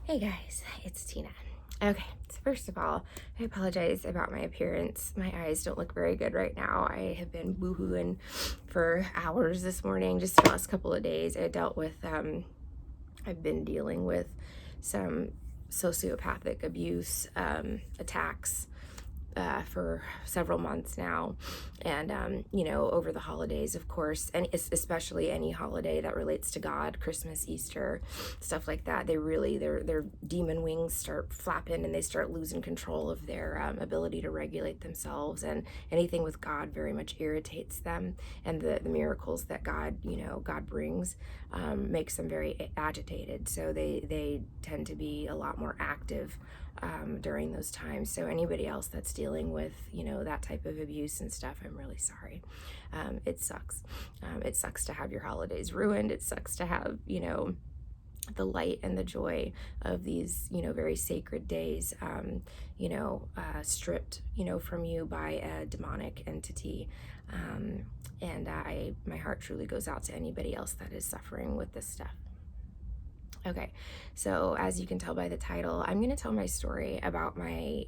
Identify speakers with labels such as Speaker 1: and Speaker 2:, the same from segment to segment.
Speaker 1: Hey guys, it's Tina. Okay, so first of all, I apologize about my appearance. My eyes don't look very good right now. I have been boohooing for hours this morning, just the last couple of days. I've been dealing with some sociopathic abuse attacks for several months now. And, over the holidays, of course, and especially any holiday that relates to God, Christmas, Easter, stuff like that, their demon wings start flapping and they start losing control of their ability to regulate themselves. And anything with God very much irritates them. And the miracles that God brings makes them very agitated. So they tend to be a lot more active during those times. So anybody else that's dealing with, that type of abuse and stuff, I'm really sorry. It sucks. It sucks to have your holidays ruined. It sucks to have, the light and the joy of these, very sacred days, stripped, from you by a demonic entity. My heart truly goes out to anybody else that is suffering with this stuff. Okay, so as you can tell by the title, I'm going to tell my story about my,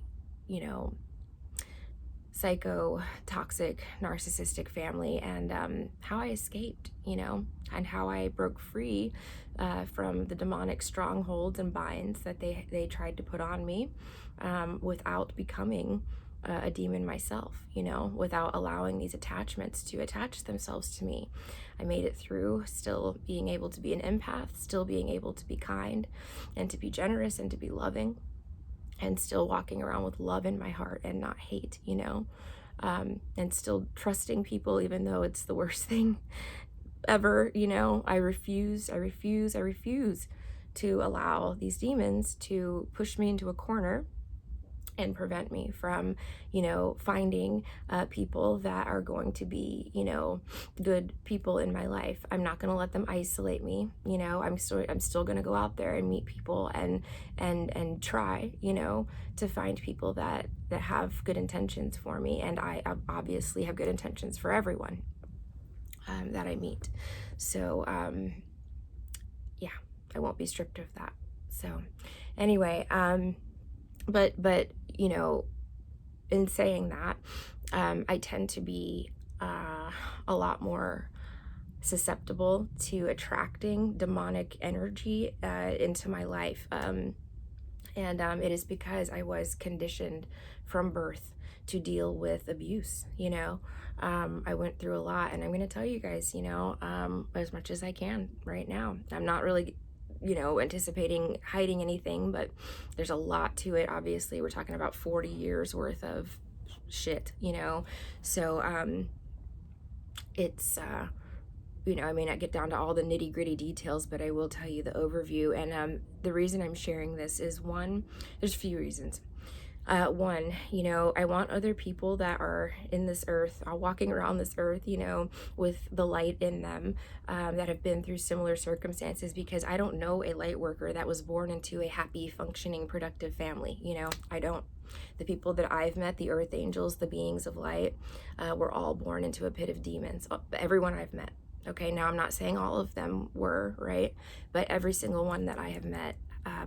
Speaker 1: psycho, toxic, narcissistic family and how I escaped, and how I broke free from the demonic strongholds and binds that they tried to put on me without becoming a demon myself, without allowing these attachments to attach themselves to me. I made it through, still being able to be an empath, still being able to be kind and to be generous and to be loving, and still walking around with love in my heart and not hate, and still trusting people even though it's the worst thing ever. I refuse to allow these demons to push me into a corner and prevent me from, finding people that are going to be, good people in my life. I'm not going to let them isolate me. I'm still going to go out there and meet people and try, to find people that have good intentions for me. And I obviously have good intentions for everyone that I meet. So, yeah, I won't be stripped of that. So anyway, but in saying that, I tend to be a lot more susceptible to attracting demonic energy into my life. And it is because I was conditioned from birth to deal with abuse. I went through a lot, and I'm going to tell you guys, as much as I can right now. I'm not really anticipating hiding anything, but there's a lot to it. Obviously, we're talking about 40 years worth of shit, so it's I may not get down to all the nitty gritty details, but I will tell you the overview. And the reason I'm sharing this is, one, there's a few reasons. One, I want other people that are in this earth, walking around this earth, with the light in them, that have been through similar circumstances, because I don't know a light worker that was born into a happy, functioning, productive family. I don't. The people that I've met, the earth angels, the beings of light, were all born into a pit of demons. Everyone I've met. Okay, now I'm not saying all of them were, right? But every single one that I have met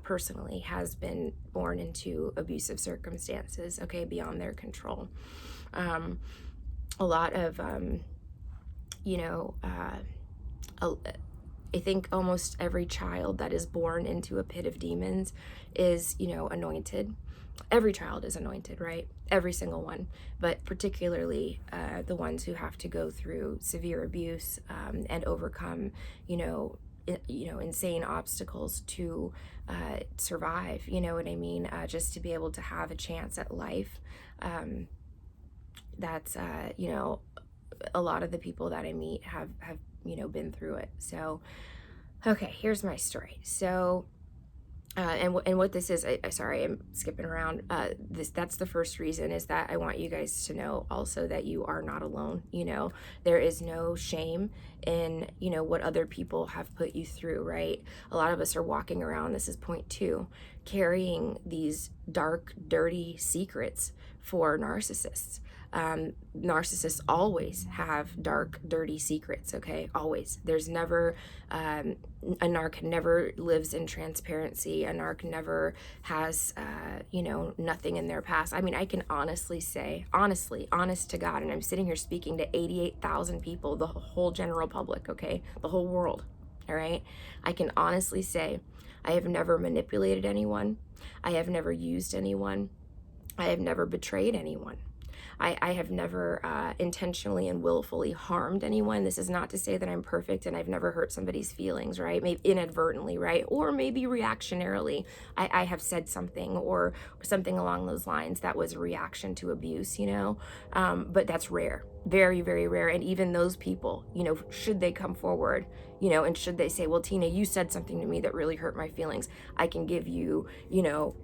Speaker 1: personally has been born into abusive circumstances, okay, beyond their control. A lot of, I think almost every child that is born into a pit of demons is, anointed. Every child is anointed, right? Every single one, but particularly the ones who have to go through severe abuse and overcome, insane obstacles to survive, you know what I mean? Just to be able to have a chance at life. That's, a lot of the people that I meet have been through it. So, okay, here's my story. So, and what this is, sorry, I'm skipping around. That's the first reason, is that I want you guys to know also that you are not alone. There is no shame in, what other people have put you through, right? A lot of us are walking around, this is point 2, carrying these dark, dirty secrets for narcissists. Narcissists always have dark, dirty secrets, okay? Always. There's never, a narc never lives in transparency. A narc narc never has, nothing in their past. I mean, I can honestly say, honest to God, and I'm sitting here speaking to 88,000 people, the whole general public, okay? The whole world, all right? I can honestly say I have never manipulated anyone. I have never used anyone. I have never betrayed anyone. I have never intentionally and willfully harmed anyone. This is not to say that I'm perfect and I've never hurt somebody's feelings, right? Maybe inadvertently, right? Or maybe reactionarily. I have said something or something along those lines that was a reaction to abuse, but that's rare. Very, very rare. And even those people, should they come forward, and should they say, well, Tina, you said something to me that really hurt my feelings, I can give you,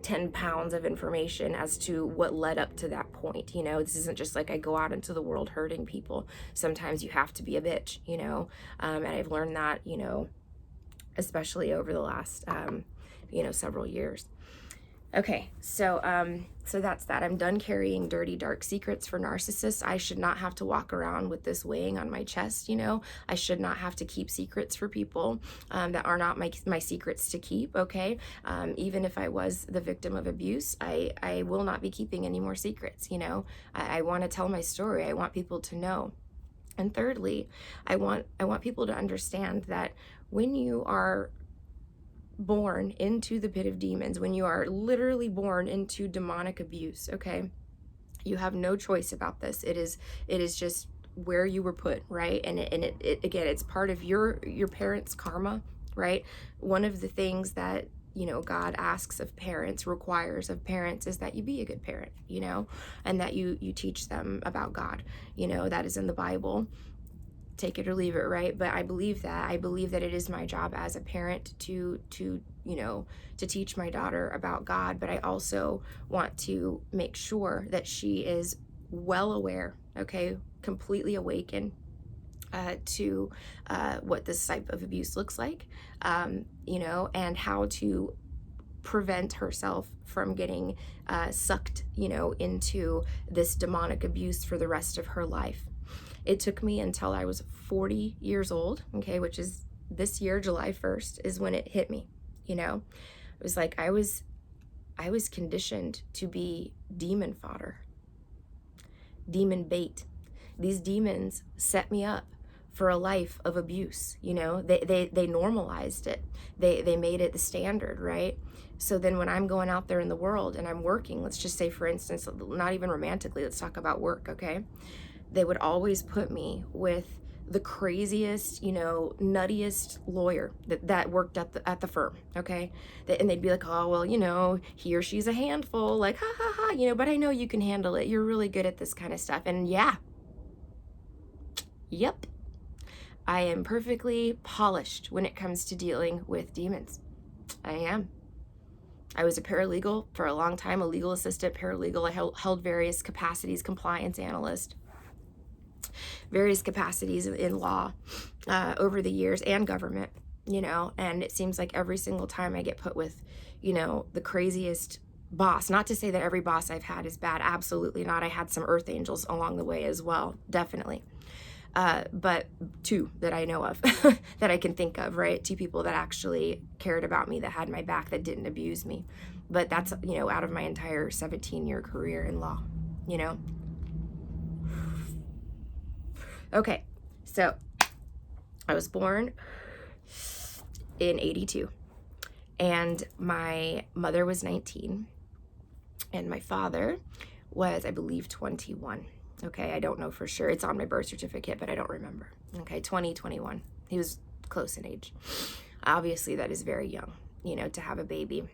Speaker 1: 10 pounds of information as to what led up to that point. This isn't just like I go out into the world hurting people. Sometimes you have to be a bitch, and I've learned that, especially over the last, several years. Okay, so that's that. I'm done carrying dirty, dark secrets for narcissists. I should not have to walk around with this weighing on my chest, I should not have to keep secrets for people that are not my secrets to keep, okay? Even if I was the victim of abuse, I will not be keeping any more secrets, I want to tell my story. I want people to know. And thirdly, I want people to understand that when you are born into the pit of demons, when you are literally born into demonic abuse, okay, you have no choice about this. It is just where you were put, right? And it again, it's part of your parents' karma, right? One of the things that God asks of parents, requires of parents, is that you be a good parent, and that you teach them about God, that is in the Bible. Take it or leave it, right? But I believe that it is my job as a parent to teach my daughter about God, but I also want to make sure that she is well aware, okay, completely awakened to what this type of abuse looks like, and how to prevent herself from getting sucked, into this demonic abuse for the rest of her life. It took me until I was 40 years old, okay, which is this year, July 1st, is when it hit me, It was like I was conditioned to be demon fodder, demon bait. These demons set me up for a life of abuse, they normalized it. They made it the standard, right? So then when I'm going out there in the world and I'm working, let's just say, for instance, not even romantically, let's talk about work, okay? They would always put me with the craziest, nuttiest lawyer that worked at the firm, okay? And they'd be like, oh, well, he or she's a handful, like, ha, ha, ha, but I know you can handle it. You're really good at this kind of stuff. And yeah, yep, I am perfectly polished when it comes to dealing with demons. I am. I was a paralegal for a long time, a legal assistant, paralegal. I held various capacities, compliance analyst, various capacities in law over the years, and government, and it seems like every single time I get put with, the craziest boss. Not to say that every boss I've had is bad. Absolutely not. I had some earth angels along the way as well. Definitely. But two that I know of that I can think of, right? Two people that actually cared about me, that had my back, that didn't abuse me. But that's, out of my entire 17-year career in law, Okay, so I was born in 82, and my mother was 19, and my father was, I believe, 21. Okay, I don't know for sure. It's on my birth certificate, but I don't remember. Okay, 21. He was close in age. Obviously, that is very young, to have a baby.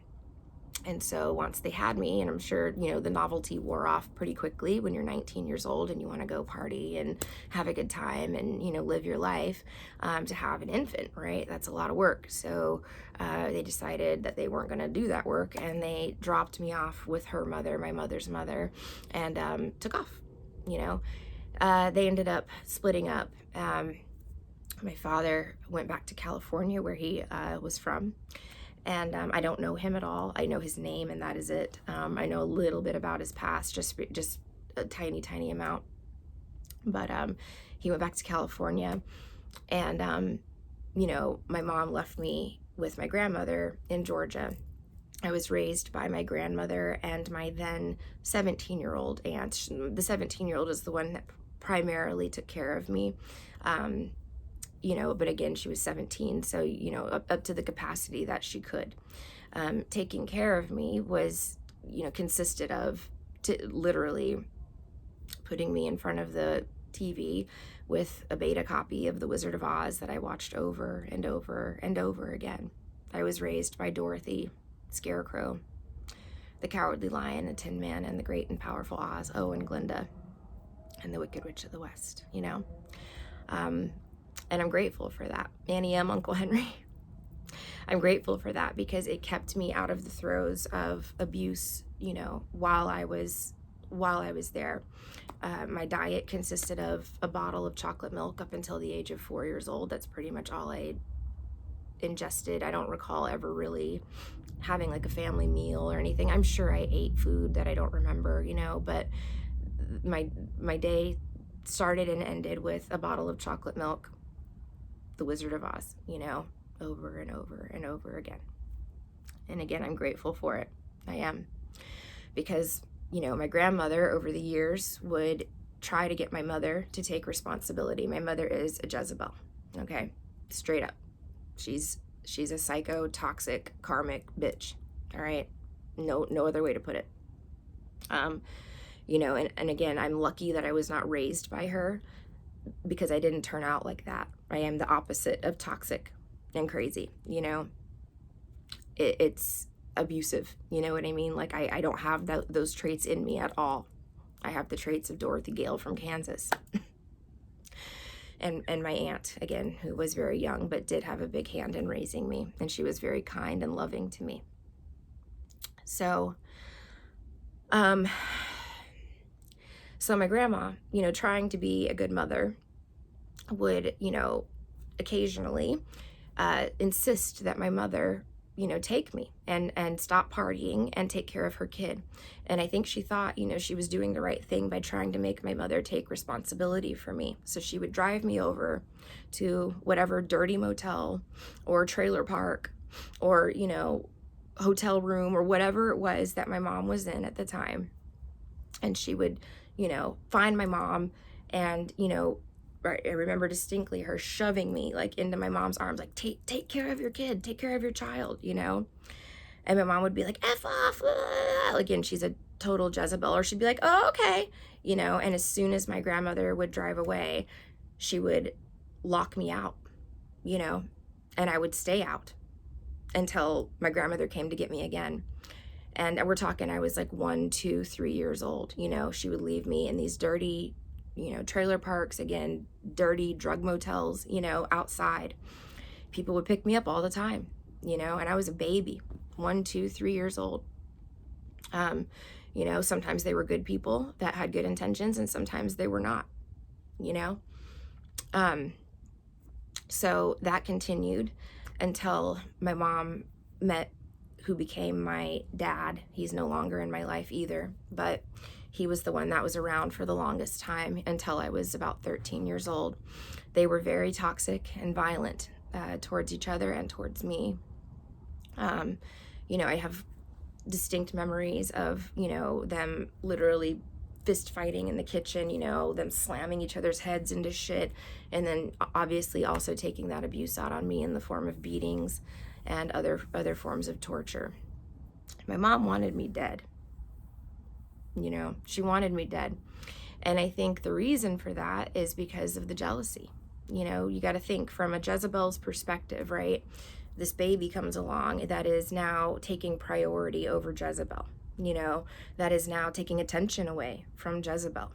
Speaker 1: And so once they had me, and I'm sure, the novelty wore off pretty quickly when you're 19 years old and you want to go party and have a good time and, live your life, to have an infant, right? That's a lot of work. So they decided that they weren't going to do that work, and they dropped me off with her mother, my mother's mother, and took off. They ended up splitting up. My father went back to California, where he was from. And I don't know him at all. I know his name, and that is it. I know a little bit about his past, just a tiny amount. But he went back to California, and my mom left me with my grandmother in Georgia. I was raised by my grandmother and my then 17-year-old aunt. The 17-year-old is the one that primarily took care of me. But again, she was 17, so, up to the capacity that she could. Taking care of me was, consisted of literally putting me in front of the TV with a beta copy of The Wizard of Oz that I watched over and over and over again. I was raised by Dorothy, Scarecrow, the Cowardly Lion, the Tin Man, and the Great and Powerful Oz, and Glinda, and the Wicked Witch of the West, And I'm grateful for that. Annie M, Uncle Henry. I'm grateful for that because it kept me out of the throes of abuse, while I was there. My diet consisted of a bottle of chocolate milk up until the age of 4 years old. That's pretty much all I ingested. I don't recall ever really having like a family meal or anything. I'm sure I ate food that I don't remember, but my day started and ended with a bottle of chocolate milk, The Wizard of Oz, over and over and over again. And again, I'm grateful for it. I am. Because, my grandmother over the years would try to get my mother to take responsibility. My mother is a Jezebel, okay? Straight up. She's a psycho, toxic, karmic bitch, all right? No other way to put it. And again, I'm lucky that I was not raised by her because I didn't turn out like that. I am the opposite of toxic and crazy, It's abusive, you know what I mean? Like, I don't have those traits in me at all. I have the traits of Dorothy Gale from Kansas. And my aunt, again, who was very young, but did have a big hand in raising me. And she was very kind and loving to me. So, so my grandma, trying to be a good mother would, occasionally insist that my mother, take me and stop partying and take care of her kid. And I think she thought, she was doing the right thing by trying to make my mother take responsibility for me. So she would drive me over to whatever dirty motel or trailer park or, hotel room or whatever it was that my mom was in at the time. And she would, find my mom and, I remember distinctly her shoving me like into my mom's arms, like, take care of your kid, take care of your child, And my mom would be like, F off, again, she's a total Jezebel, or she'd be like, oh, okay, and as soon as my grandmother would drive away, she would lock me out, and I would stay out until my grandmother came to get me again. And we're talking, I was like 1, 2, 3 years old, She would leave me in these dirty, trailer parks, again, dirty drug motels, outside. People would pick me up all the time, and I was a baby, 1, 2, 3 years old. Sometimes they were good people that had good intentions, and sometimes they were not, So that continued until my mom met who became my dad. He's no longer in my life either, but he was the one that was around for the longest time until I was about 13 years old. They were very toxic and violent towards each other and towards me. I have distinct memories of, them literally fist fighting in the kitchen, them slamming each other's heads into shit, and then obviously also taking that abuse out on me in the form of beatings and other forms of torture. My mom wanted me dead. She wanted me dead. And I think the reason for that is because of the jealousy. You got to think from a Jezebel's perspective, right? This baby comes along that is now taking priority over Jezebel, that is now taking attention away from Jezebel,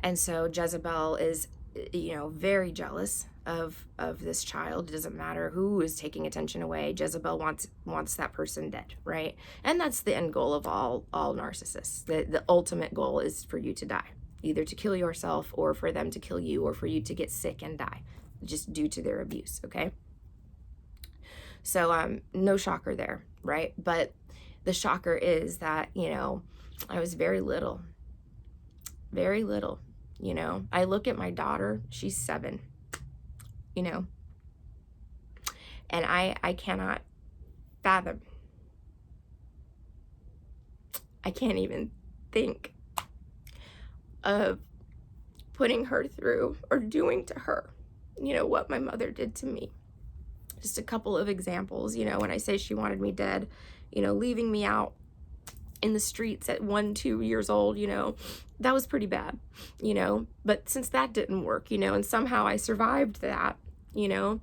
Speaker 1: and so Jezebel is, very jealous of this child. It doesn't matter who is taking attention away. Jezebel wants that person dead, right? And that's the end goal of all narcissists. The ultimate goal is for you to die, either to kill yourself or for them to kill you or for you to get sick and die, just due to their abuse, okay? So no shocker there, right? But the shocker is that, I was very little. I look at my daughter, she's 7, and I cannot fathom I can't even think of putting her through or doing to her, you know, what my mother did to me. Just a couple of examples, you know, when I say she wanted me dead, you know, leaving me out in the streets at 1-2 years old, you know, that was pretty bad, you know. But since that didn't work, you know, and somehow I survived that, you know,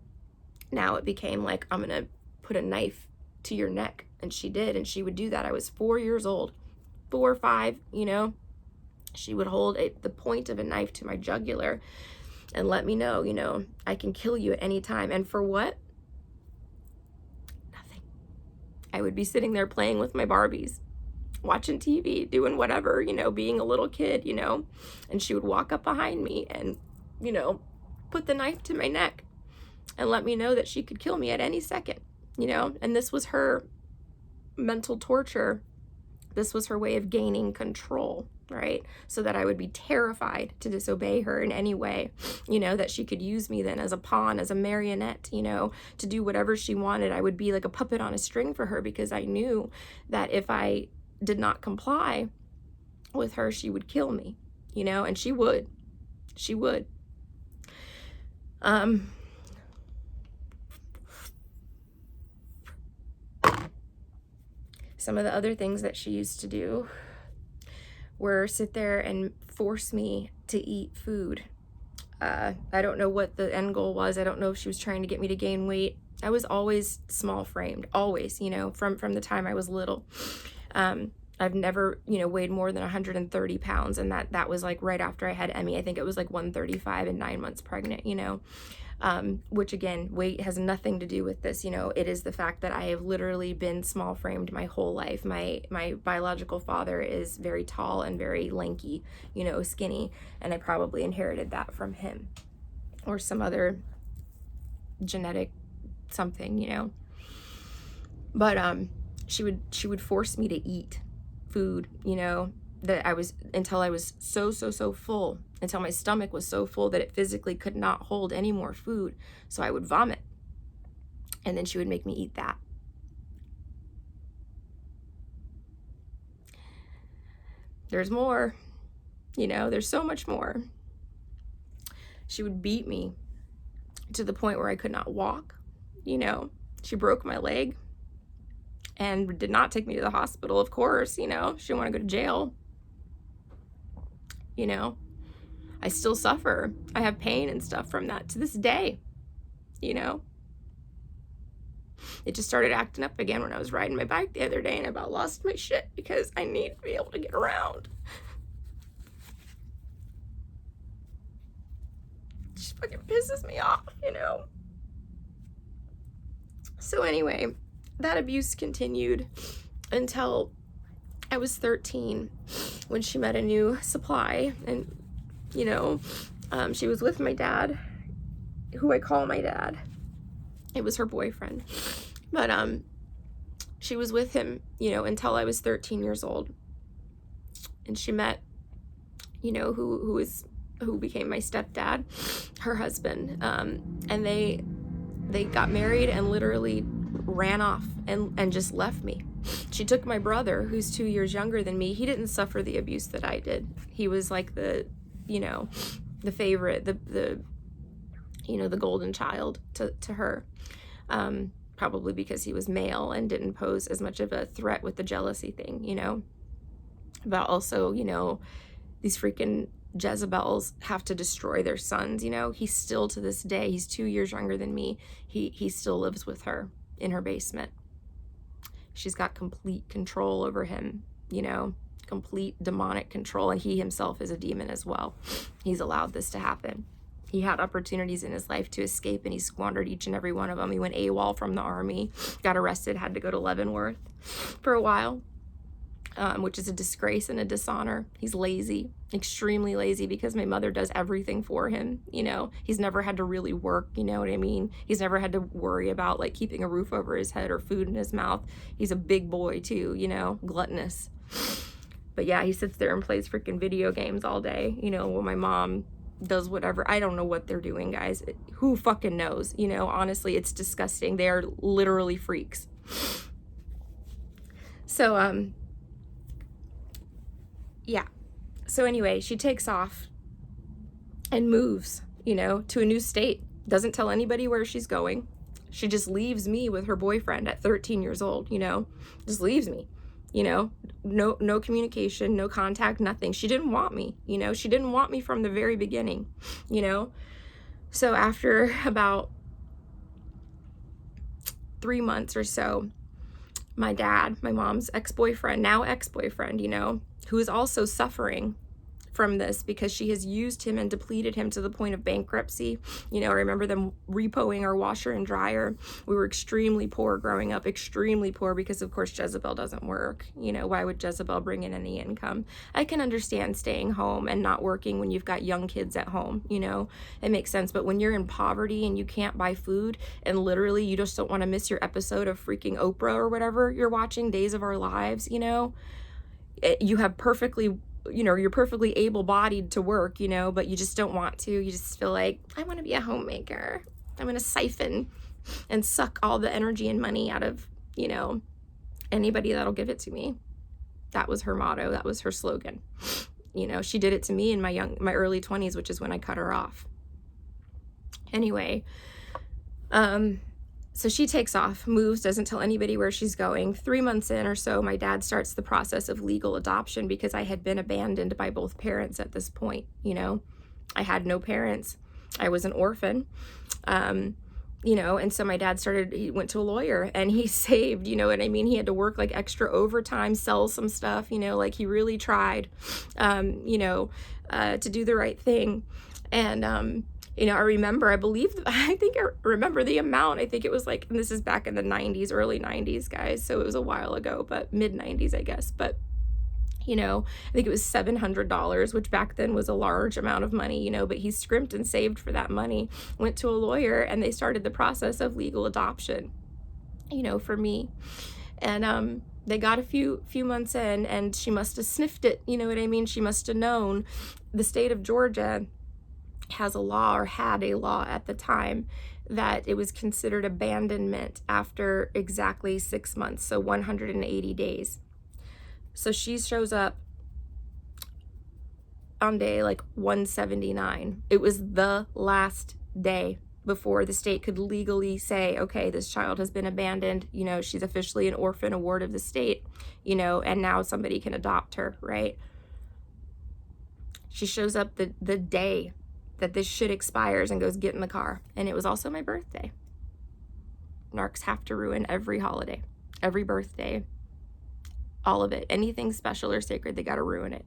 Speaker 1: now it became like, I'm gonna put a knife to your neck. And she did, and she would do that. I was 4 years old, 4 or 5, you know. She would hold the point of a knife to my jugular and let me know, you know, I can kill you at any time. And for what? Nothing. I would be sitting there playing with my Barbies, watching TV, doing whatever, you know, being a little kid, you know, and she would walk up behind me and, you know, put the knife to my neck and let me know that she could kill me at any second, you know. And this was her mental torture. This was her way of gaining control, right? So that I would be terrified to disobey her in any way, you know, that she could use me then as a pawn, as a marionette, you know, to do whatever she wanted. I would be like a puppet on a string for her, because I knew that if I did not comply with her, she would kill me, you know. And she would. Some of the other things that she used to do were sit there and force me to eat food. I don't know what the end goal was. I don't know if she was trying to get me to gain weight. I was always small framed, always, you know, from the time I was little. I've never, you know, weighed more than 130 pounds. And that was like right after I had Emmy. I think it was like 135 and 9 months pregnant, you know. Which again, weight has nothing to do with this, you know. It is the fact that I have literally been small framed my whole life. My biological father is very tall and very lanky, you know, skinny, and I probably inherited that from him or some other genetic something, you know. But she would force me to eat food, you know, that until I was so full, until my stomach was so full that it physically could not hold any more food. So I would vomit. And then she would make me eat that. There's more, you know, there's so much more. She would beat me to the point where I could not walk, you know. She broke my leg and did not take me to the hospital, of course, you know. She didn't want to go to jail. You know, I still suffer. I have pain and stuff from that to this day, you know. It just started acting up again when I was riding my bike the other day, and I about lost my shit because I need to be able to get around. It just fucking pisses me off, you know. So anyway, that abuse continued until I was 13, when she met a new supply. And, you know, she was with my dad, who I call my dad. It was her boyfriend. But she was with him, you know, until I was 13 years old. And she met, you know, who became my stepdad, her husband. And they got married and literally ran off and just left me. She took my brother, who's 2 years younger than me. He didn't suffer the abuse that I did. He was like the, you know, the favorite, the you know, the golden child to her. Probably because he was male and didn't pose as much of a threat with the jealousy thing, you know. But also, you know, these freaking Jezebels have to destroy their sons, you know. He's still, to this day, he's 2 years younger than me. He still lives with her in her basement. She's got complete control over him, you know, complete demonic control. And he himself is a demon as well. He's allowed this to happen. He had opportunities in his life to escape, and he squandered each and every one of them. He went AWOL from the army, got arrested, had to go to Leavenworth for a while, which is a disgrace and a dishonor. He's lazy, extremely lazy, because my mother does everything for him, you know. He's never had to really work, you know what I mean? He's never had to worry about, like, keeping a roof over his head or food in his mouth. He's a big boy, too, you know, gluttonous. But yeah, he sits there and plays freaking video games all day, you know, while my mom does whatever. I don't know what they're doing, guys. Who fucking knows? You know, honestly, it's disgusting. They are literally freaks. So, yeah. So anyway, she takes off and moves, to a new state. Doesn't tell anybody where she's going. She just leaves me with her boyfriend at 13 years old, just leaves me, no communication, no contact, nothing. She didn't want me, she didn't want me from the very beginning, So after about 3 months or so, my dad, my mom's ex-boyfriend, now ex-boyfriend, who is also suffering from this because she has used him and depleted him to the point of bankruptcy. I remember them repoing our washer and dryer. We were extremely poor growing up, extremely poor, because of course Jezebel doesn't work. Why would Jezebel bring in any income? I can understand staying home and not working when you've got young kids at home, it makes sense. But when you're in poverty and you can't buy food and literally you just don't want to miss your episode of freaking Oprah or whatever you're watching, Days of Our Lives, you have perfectly, you're perfectly able-bodied to work, but you just don't want to. You just feel like, I want to be a homemaker. I'm going to siphon and suck all the energy and money out of, anybody that'll give it to me. That was her motto. That was her slogan. She did it to me in my early 20s, which is when I cut her off. Anyway, so she takes off, moves, doesn't tell anybody where she's going. 3 months in or so, my dad starts the process of legal adoption because I had been abandoned by both parents at this point. I had no parents. I was an orphan. And so my dad he went to a lawyer and he saved, you know what I mean? He had to work like extra overtime, sell some stuff, like he really tried, to do the right thing. And, I remember, I remember the amount. I think it was like, and this is back in the 90s, early 90s, guys. So it was a while ago, but mid 90s, I guess. But, I think it was $700, which back then was a large amount of money, but he scrimped and saved for that money, went to a lawyer, and they started the process of legal adoption, for me. And, they got a few months in, and she must have sniffed it. You know what I mean? She must have known. The state of Georgia has a law, or had a law at the time, that it was considered abandonment after exactly 6 months, so 180 days. So she shows up on day like 179. It was the last day before the state could legally say, okay, this child has been abandoned, she's officially an orphan, a ward of the state, and now somebody can adopt her, right? She shows up the day that this shit expires and goes, get in the car. And it was also my birthday. Narcs have to ruin every holiday, every birthday, all of it. Anything special or sacred, they got to ruin it,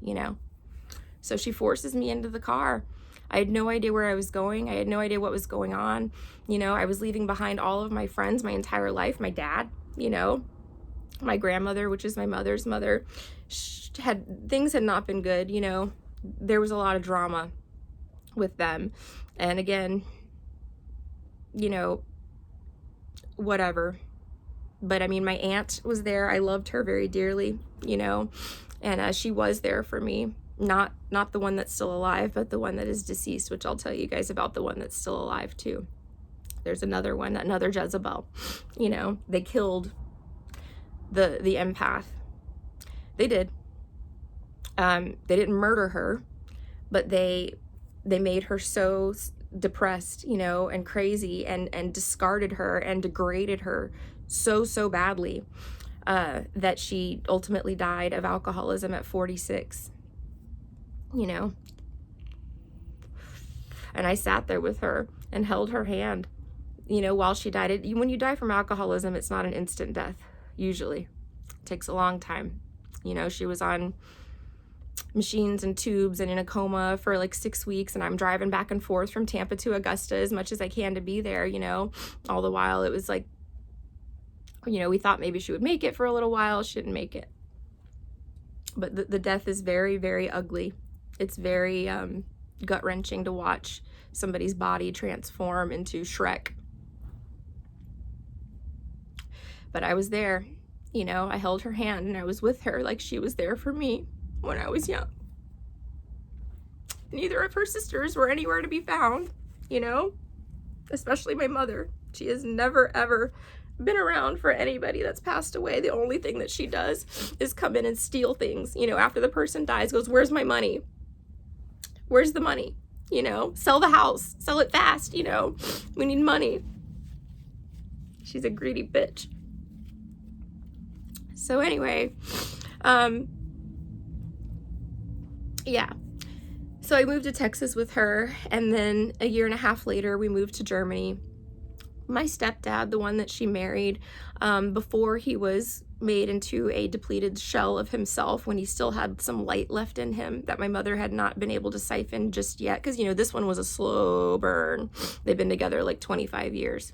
Speaker 1: So she forces me into the car. I had no idea where I was going. I had no idea what was going on. I was leaving behind all of my friends, my entire life, my dad, my grandmother, which is my mother's mother. Things had not been good, There was a lot of drama with them. And again, whatever. But I mean, my aunt was there. I loved her very dearly, and she was there for me. Not the one that's still alive, but the one that is deceased, which I'll tell you guys about the one that's still alive too. There's another one, another Jezebel. They killed the empath. They did. They didn't murder her, but they made her so depressed, and crazy, and discarded her and degraded her so badly that she ultimately died of alcoholism at 46, And I sat there with her and held her hand, while she died. When you die from alcoholism, it's not an instant death, usually. It takes a long time. She was on machines and tubes and in a coma for like 6 weeks, and I'm driving back and forth from Tampa to Augusta as much as I can to be there, all the while. It was like, we thought maybe she would make it for a little while. She didn't make it. But the death is very, very ugly. It's very gut-wrenching to watch somebody's body transform into Shrek. But I was there, I held her hand and I was with her like she was there for me when I was young. Neither of her sisters were anywhere to be found, especially my mother. She has never, ever been around for anybody that's passed away. The only thing that she does is come in and steal things, you know, after the person dies, goes, where's my money? Where's the money? You know, sell the house, sell it fast, you know, we need money. She's a greedy bitch. So anyway, yeah. So I moved to Texas with her, and then a year and a half later, we moved to Germany. My stepdad, the one that she married, before he was made into a depleted shell of himself, when he still had some light left in him that my mother had not been able to siphon just yet, because, you know, this one was a slow burn. They've been together like 25 years.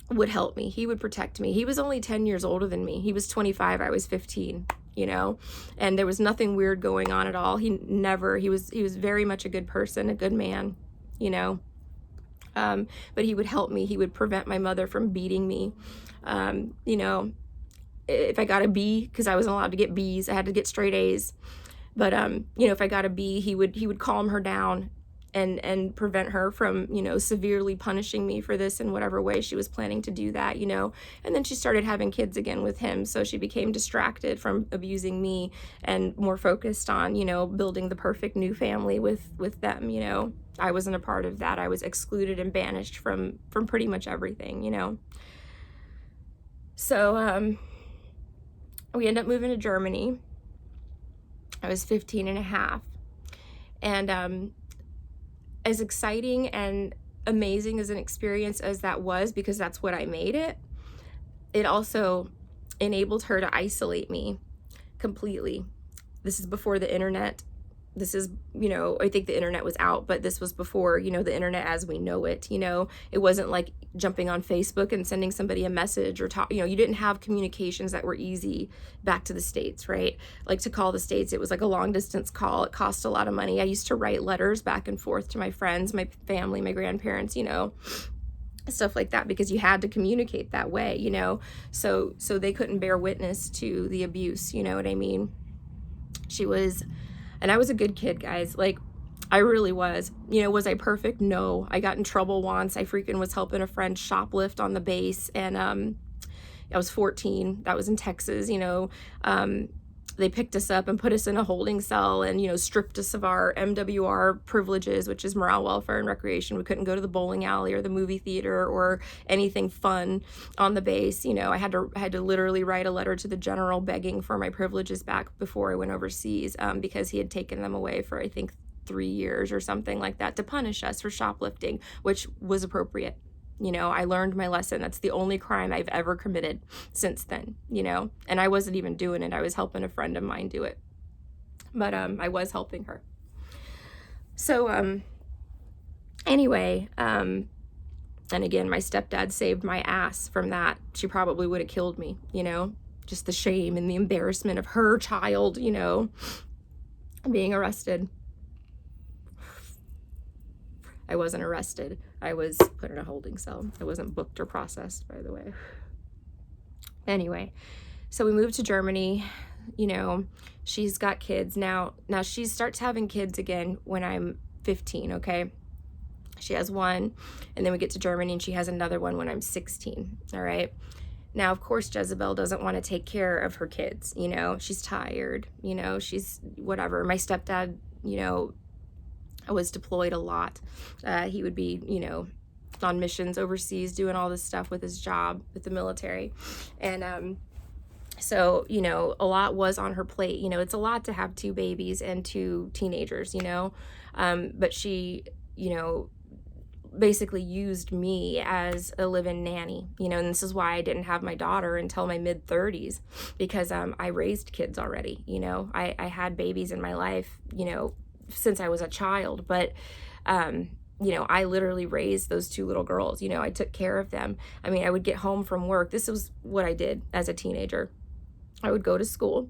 Speaker 1: Would help me. He would protect me. He was only 10 years older than me. He was 25. I was 15, you know, and there was nothing weird going on at all. He was very much a good person, a good man, you know. But he would help me. He would prevent my mother from beating me. You know, if I got a B, because I wasn't allowed to get B's, I had to get straight A's. But, you know, if I got a B, he would calm her down and prevent her from, you know, severely punishing me for this in whatever way she was planning to do that, you know. And then she started having kids again with him, so she became distracted from abusing me and more focused on, you know, building the perfect new family with them, you know. I wasn't a part of that. I was excluded and banished from pretty much everything, you know. So we ended up moving to Germany. I was 15 and a half. And as exciting and amazing as an experience as that was, because that's what I made it, it also enabled her to isolate me completely. This is before the internet. This is, you know, I think the internet was out, but this was before, you know, the internet as we know it, you know. It wasn't like jumping on Facebook and sending somebody a message or talk, you know, you didn't have communications that were easy back to the States, right? Like to call the States, it was like a long distance call. It cost a lot of money. I used to write letters back and forth to my friends, my family, my grandparents, you know, stuff like that, because you had to communicate that way, you know. So they couldn't bear witness to the abuse, you know what I mean? And I was a good kid, guys. Like, I really was. You know, was I perfect? No. I got in trouble once. I freaking was helping a friend shoplift on the base, and I was 14. That was in Texas, you know. They picked us up and put us in a holding cell and, you know, stripped us of our MWR privileges, which is morale, welfare, and recreation. We couldn't go to the bowling alley or the movie theater or anything fun on the base. You know, I had to literally write a letter to the general begging for my privileges back before I went overseas, because he had taken them away for, I think, 3 years or something like that, to punish us for shoplifting, which was appropriate. You know, I learned my lesson. That's the only crime I've ever committed since then, you know, and I wasn't even doing it. I was helping a friend of mine do it, but I was helping her. So anyway, and again, my stepdad saved my ass from that. She probably would have killed me, you know, just the shame and the embarrassment of her child, you know, being arrested. I wasn't arrested. I was put in a holding cell. I wasn't booked or processed, by the way. Anyway, so we moved to Germany. You know, she's got kids now. Now she starts having kids again when I'm 15, okay? She has one, and then we get to Germany and she has another one when I'm 16, all right? Now, of course, Jezebel doesn't want to take care of her kids, you know? She's tired, you know? She's whatever. My stepdad, you know, was deployed a lot. He would be, you know, on missions overseas doing all this stuff with his job with the military. And so, you know, a lot was on her plate. You know, it's a lot to have 2 babies and 2 teenagers, you know. But she, you know, basically used me as a live-in nanny, you know, and this is why I didn't have my daughter until my mid-30s, because I raised kids already, you know. I had babies in my life, you know, since I was a child, but you know, I literally raised those 2 little girls. You know, I took care of them. I mean, I would get home from work. This was what I did as a teenager. I would go to school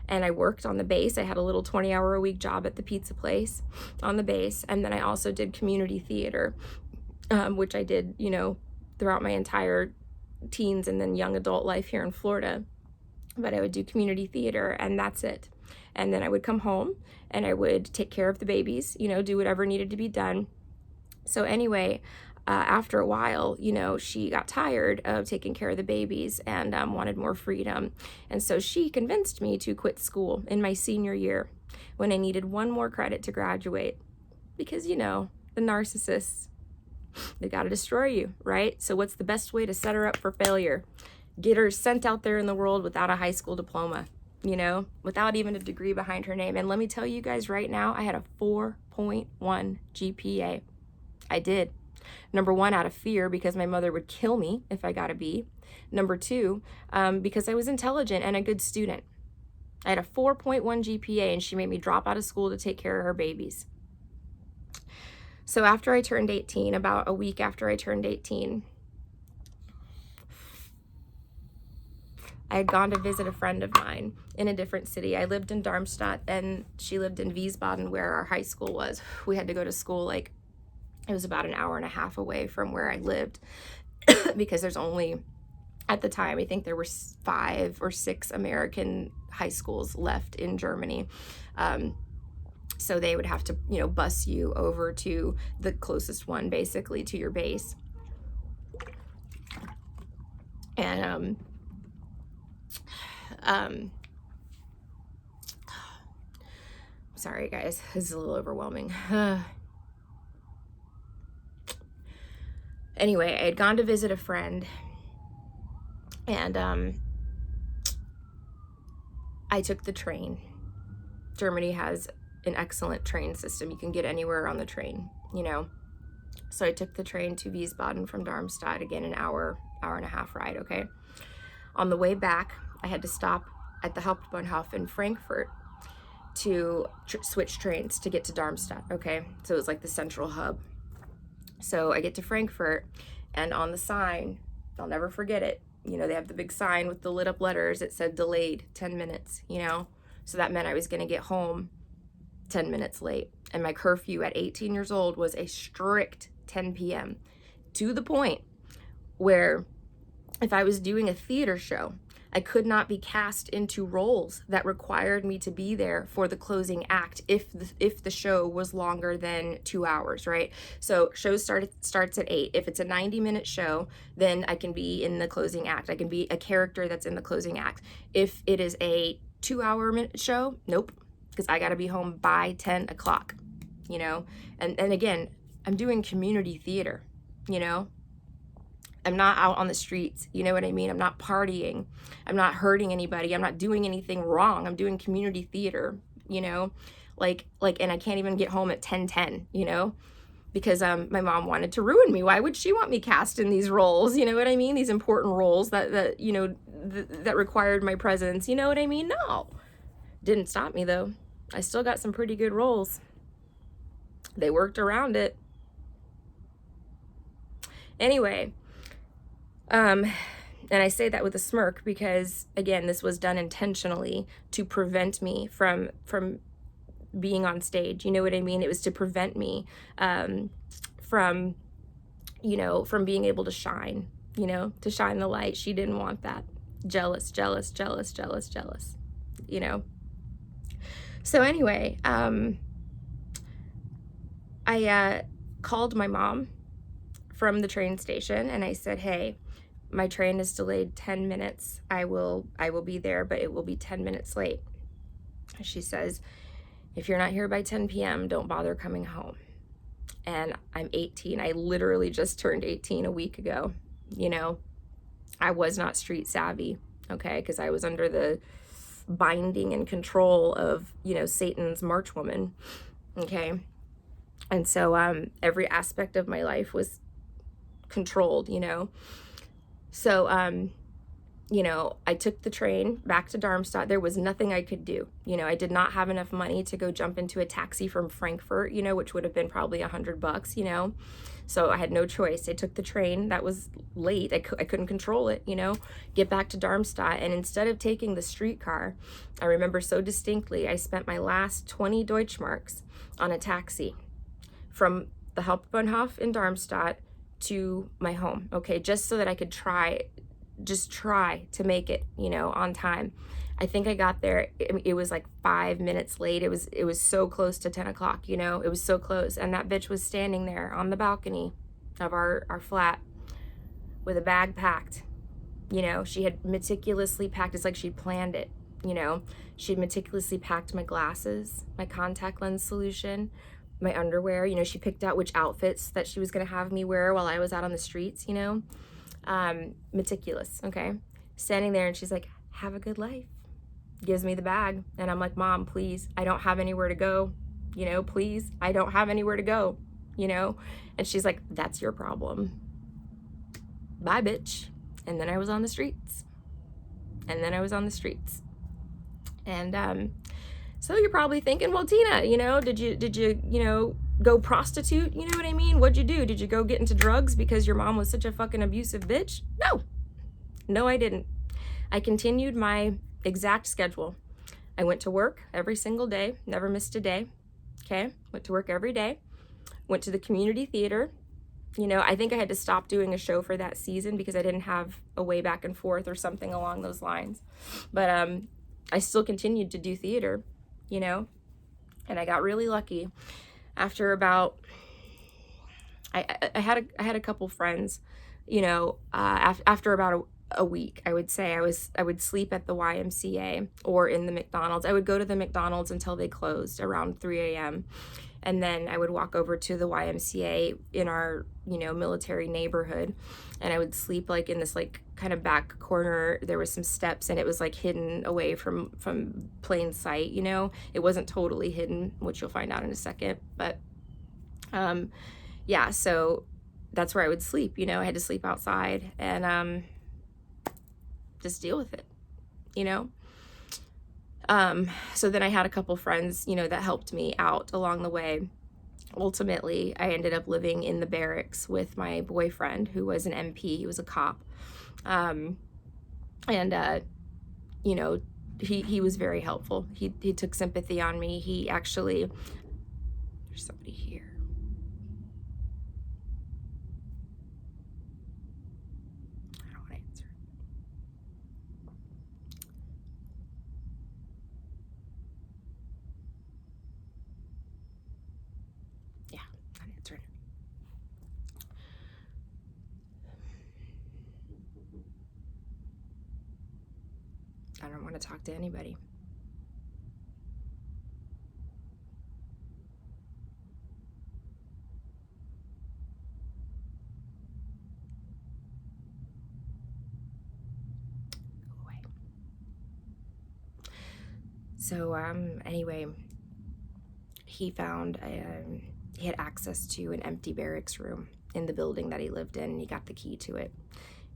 Speaker 1: and I worked on the base. I had a little 20-hour-a-week job at the pizza place on the base, and then I also did community theater, which I did, you know, throughout my entire teens and then young adult life here in Florida. But I would do community theater, and that's it. And then I would come home and I would take care of the babies, you know, do whatever needed to be done. So anyway, after a while, you know, she got tired of taking care of the babies and wanted more freedom. And so she convinced me to quit school in my senior year when I needed one more credit to graduate. Because, you know, the narcissists, they got to destroy you, right? So what's the best way to set her up for failure? Get her sent out there in the world without a high school diploma, you know, without even a degree behind her name. And let me tell you guys right now, I had a 4.1 GPA. I did. Number one, out of fear, because my mother would kill me if I got a B. Number two, because I was intelligent and a good student. I had a 4.1 GPA, and she made me drop out of school to take care of her babies. So after I turned 18, about a week after I turned 18, I had gone to visit a friend of mine in a different city. I lived in Darmstadt, and she lived in Wiesbaden, where our high school was. We had to go to school, like, it was about an hour and a half away from where I lived because there's only, at the time, I think there were 5 or 6 American high schools left in Germany. So they would have to, you know, bus you over to the closest one, basically, to your base. And, sorry, guys, this is a little overwhelming. Anyway, I had gone to visit a friend, and I took the train. Germany has an excellent train system. You can get anywhere on the train, you know. So I took the train to Wiesbaden from Darmstadt, again, an hour and a half ride, okay? On the way back, I had to stop at the Hauptbahnhof in Frankfurt to switch trains to get to Darmstadt, okay? So it was like the central hub. So I get to Frankfurt, and on the sign, I'll never forget it, you know, they have the big sign with the lit up letters. It said delayed 10 minutes, you know? So that meant I was going to get home 10 minutes late. And my curfew at 18 years old was a strict 10 p.m. to the point where if I was doing a theater show, I could not be cast into roles that required me to be there for the closing act if the show was longer than 2 hours, right? So show starts at 8. If it's a 90-minute show, then I can be in the closing act. I can be a character that's in the closing act. If it is a 2-hour show, nope, because I got to be home by 10 o'clock, you know? And again, I'm doing community theater, you know? I'm not out on the streets, you know what I mean? I'm not partying. I'm not hurting anybody. I'm not doing anything wrong. I'm doing community theater, you know? Like, and I can't even get home at 10:10, you know? Because my mom wanted to ruin me. Why would she want me cast in these roles? You know what I mean? These important roles that you know, that required my presence. You know what I mean? No. Didn't stop me, though. I still got some pretty good roles. They worked around it. Anyway, and I say that with a smirk because, again, this was done intentionally to prevent me from being on stage. You know what I mean? It was to prevent me from, you know, from being able to shine, you know, to shine the light. She didn't want that. Jealous, jealous, jealous, jealous, jealous, you know? So anyway, I called my mom from the train station and I said, hey, my train is delayed 10 minutes. I will be there, but it will be 10 minutes late. She says, if you're not here by 10 p.m., don't bother coming home. And I'm 18. I literally just turned 18 a week ago. You know, I was not street savvy, okay, because I was under the binding and control of, you know, Satan's March woman, okay? And so every aspect of my life was controlled, you know? So, you know, I took the train back to Darmstadt. There was nothing I could do. You know, I did not have enough money to go jump into a taxi from Frankfurt, you know, which would have been probably $100, you know? So I had no choice. I took the train that was late. I couldn't control it, you know, get back to Darmstadt. And instead of taking the streetcar, I remember so distinctly, I spent my last 20 Deutschmarks on a taxi from the Hauptbahnhof in Darmstadt to my home, okay, just so that I could try to make it, you know, on time. I think I got there, it was like 5 minutes late. It was so close to 10 o'clock, you know, it was so close. And that bitch was standing there on the balcony of our flat with a bag packed. You know, she had meticulously packed, it's like she planned it, you know. She'd meticulously packed my glasses, my contact lens solution, my underwear. You know, she picked out which outfits that she was going to have me wear while I was out on the streets, you know. Meticulous, okay? Standing there, and she's like, have a good life. Gives me the bag, and I'm like, Mom, please, I don't have anywhere to go, you know, please, I don't have anywhere to go, you know. And she's like, that's your problem. Bye, bitch. And then I was on the streets. And then I was on the streets. And so you're probably thinking, well, Tina, you know, did you, you know, go prostitute? You know what I mean? What'd you do? Did you go get into drugs because your mom was such a fucking abusive bitch? No, I didn't. I continued my exact schedule. I went to work every single day, never missed a day. Okay. Went to work every day. Went to the community theater. You know, I think I had to stop doing a show for that season because I didn't have a way back and forth or something along those lines. But I still continued to do theater, you know, and I got really lucky. After about, I had a couple friends, you know, after about a week, I would say, I would sleep at the YMCA or in the McDonald's. I would go to the McDonald's until they closed around 3 a.m. And then I would walk over to the YMCA in our, you know, military neighborhood, and I would sleep like in this like kind of back corner. There was some steps, and it was like hidden away from plain sight, you know. It wasn't totally hidden, which you'll find out in a second. But yeah, so that's where I would sleep, you know. I had to sleep outside and just deal with it, you know. So then I had a couple friends, you know, that helped me out along the way. Ultimately, I ended up living in the barracks with my boyfriend, who was an MP. He was a cop. And you know, he was very helpful. He took sympathy on me. He actually, there's somebody here. I don't want to answer. Yeah, not answering. I don't want to talk to anybody. Go away. So anyway, he found he had access to an empty barracks room in the building that he lived in, and he got the key to it.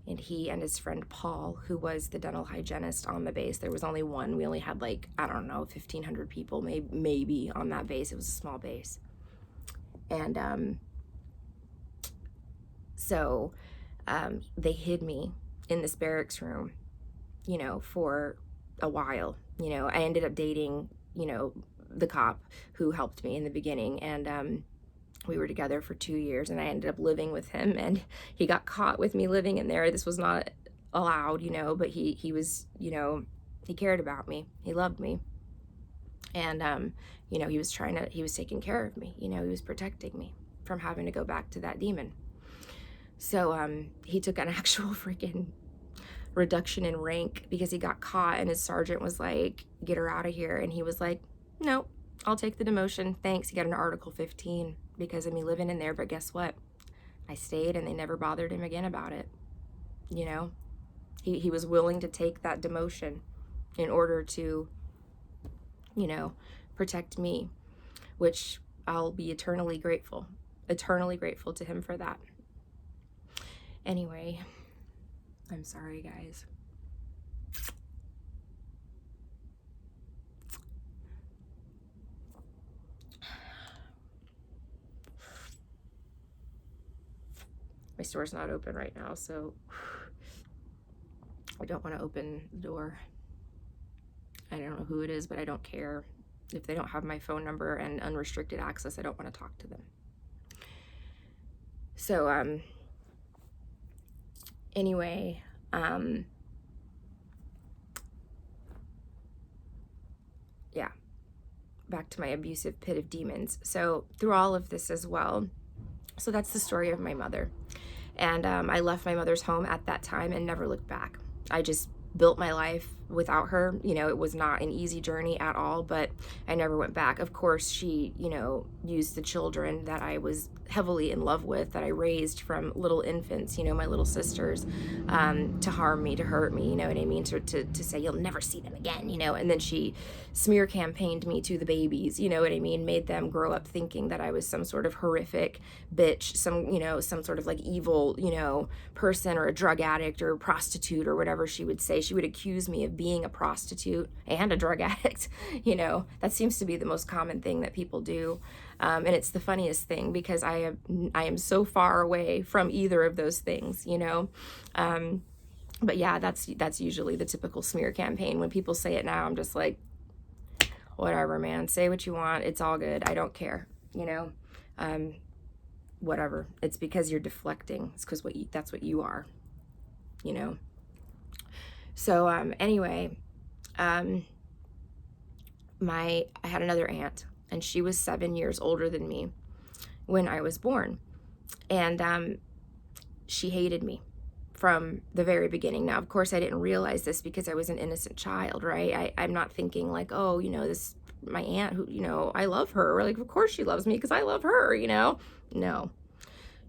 Speaker 1: And he and his friend Paul, who was the dental hygienist on the base, there was only one. We only had like, I don't know, 1,500 people maybe on that base. It was a small base. And so they hid me in this barracks room, you know, for a while. You know, I ended up dating, you know, the cop who helped me in the beginning, and we were together for 2 years, and I ended up living with him, and he got caught with me living in there. This was not allowed, you know, but he was, you know, he cared about me. He loved me. And you know, he was taking care of me, you know, he was protecting me from having to go back to that demon. So he took an actual freaking reduction in rank because he got caught, and his sergeant was like, get her out of here. And he was like, no, I'll take the demotion, thanks. He got an Article 15 because of me living in there. But guess what? I stayed, and they never bothered him again about it. You know, he was willing to take that demotion in order to, you know, protect me, which I'll be eternally grateful to him for that. Anyway, I'm sorry, guys. My store's not open right now, so I don't want to open the door. I don't know who it is, but I don't care. If they don't have my phone number and unrestricted access, I don't want to talk to them. So, anyway, yeah, back to my abusive pit of demons. So through all of this as well, So that's the story of my mother. And I left my mother's home at that time and never looked back. I just built my life without her. You know, it was not an easy journey at all, but I never went back. Of course, she, you know, used the children that I was heavily in love with, that I raised from little infants, you know, my little sisters, to harm me, to hurt me, you know what I mean? To say, you'll never see them again, you know? And then she smear campaigned me to the babies, you know what I mean? Made them grow up thinking that I was some sort of horrific bitch, some sort of like evil, you know, person, or a drug addict or a prostitute or whatever she would say. She would accuse me of being a prostitute and a drug addict. You know, that seems to be the most common thing that people do. And it's the funniest thing because I am so far away from either of those things, you know. But yeah, that's usually the typical smear campaign. When people say it now, I'm just like, whatever, man, say what you want. It's all good. I don't care, you know. Whatever. It's because you're deflecting. It's because that's what you are, you know. So anyway, I had another aunt, and she was 7 years older than me when I was born, and she hated me from the very beginning. Now, of course, I didn't realize this because I was an innocent child, right? I'm not thinking like, oh, you know, this my aunt who, you know, I love her. Or like, of course she loves me because I love her, you know. No.